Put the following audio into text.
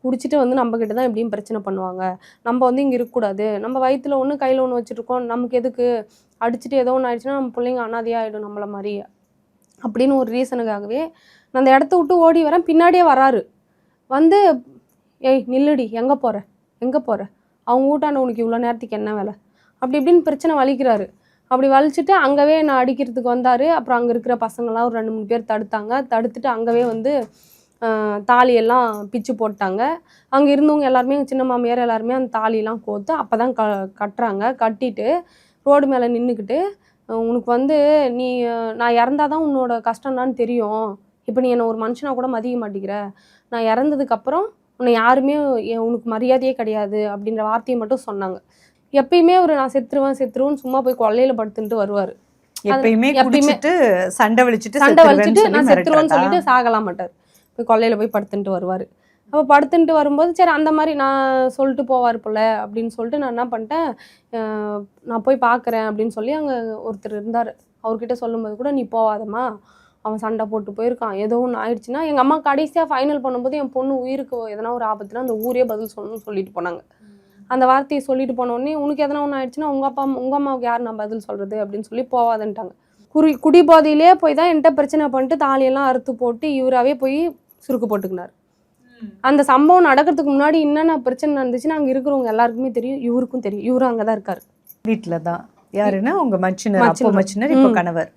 குடிச்சிட்டு வந்து நம்ம கிட்ட தான் எப்படியும் பிரச்சனை பண்ணுவாங்க. நம்ம வந்து இங்கே இருக்கக்கூடாது. நம்ம வயித்துல ஒன்று கையில் ஒன்று வச்சுருக்கோம். நமக்கு எதுக்கு அடிச்சுட்டு ஏதோ ஒன்று ஆயிடுச்சுன்னா நம்ம பிள்ளைங்க அனாதையாகிடும் நம்மள மாதிரி அப்படின்னு ஒரு ரீசனுக்காகவே நான் அந்த இடத்த விட்டு ஓடி வரேன். பின்னாடியே வராரு. வந்து ஏய் நில்லுடி, எங்கே போகிற எங்கே போகிற, அவங்க வீட்டாண்ட உனக்கு இவ்வளோ நேரத்துக்கு என்ன வேலை அப்படி இப்படின்னு பிரச்சனை வலிக்கிறாரு. அப்படி வலிச்சுட்டு அங்கவே என்னை அடிக்கிறதுக்கு வந்தார். அப்புறம் அங்கே இருக்கிற பசங்களாம் ஒரு 2-3 பேர் தடுத்தாங்க. தடுத்துட்டு அங்கவே வந்து தாலியெல்லாம் பிச்சு போட்டாங்க. அங்கே இருந்தவங்க எல்லாருமே சின்ன மாமியார் எல்லாருமே அந்த தாலியெல்லாம் கோர்த்து அப்போ தான் கட்டுறாங்க. கட்டிட்டு ரோடு மேலே நின்றுக்கிட்டு உனக்கு வந்து நீ நான் இறந்தாதான் உன்னோட கஷ்டம்னான்னு தெரியும். இப்போ நீ என்னை ஒரு மனுஷனாக கூட மதிக்க மாட்டேங்கிற. நான் இறந்ததுக்கப்புறம் உன்னை யாருமே உனக்கு மரியாதையே கிடையாது அப்படின்ற வார்த்தையை மட்டும் சொன்னாங்க. எப்பயுமே நான் செத்துருவேன்னு சும்மா போய் கொல்லையில் படுத்துட்டு வருவார். எப்பயுமே சண்டை வலிச்சுட்டு நான் செத்துருவேன்னு சொல்லிட்டு சாகலாம் மாட்டார். போய் கொல்லையில் போய் படுத்துட்டு வருவார். அப்போ படுத்துட்டு வரும்போது சரி அந்த மாதிரி நான் சொல்லிட்டு போவார் போல அப்படின்னு சொல்லிட்டு நான் என்ன பண்ணிட்டேன், நான் போய் பார்க்குறேன் அப்படின்னு சொல்லி அங்கே ஒருத்தர் இருந்தார். அவர்கிட்ட சொல்லும்போது கூட நீ போவாதம்மா, அவன் சண்டை போட்டு போயிருக்கான், ஏதோ ஒன்று ஆயிடுச்சுன்னா எங்கள் அம்மா கடைசியாக ஃபைனல் பண்ணும்போது என் பொண்ணு உயிருக்கு எதனா ஒரு ஆபத்துனா அந்த ஊரே பதில் சொல்லணும்னு சொல்லிட்டு போனாங்க. அந்த வார்த்தையை சொல்லிட்டு போனோடனே உனக்கு எதனா ஒன்று ஆயிடுச்சுன்னா உங்கள் அம்மாவுக்கு யார் நான் பதில் சொல்கிறது அப்படின்னு சொல்லி போவாதுன்ட்டாங்க. குடி போதையிலே போய் தான் என்கிட்ட பிரச்சனை பண்ணிட்டு தாலியெல்லாம் அறுத்து போட்டு இவராகவே போய் சுருக்கு போட்டுக்கினார். அந்த சம்பவம் நடக்கிறதுக்கு முன்னாடி என்னென்ன பிரச்சனை நடந்துச்சுன்னு அங்கே இருக்கிறவங்க எல்லாருக்குமே தெரியும், இவருக்கும் தெரியும். இவரும் அங்கே தான் இருக்கார். வீட்டில் தான். யாருன்னா உங்கள் மச்சினர், இப்போ கணவர்.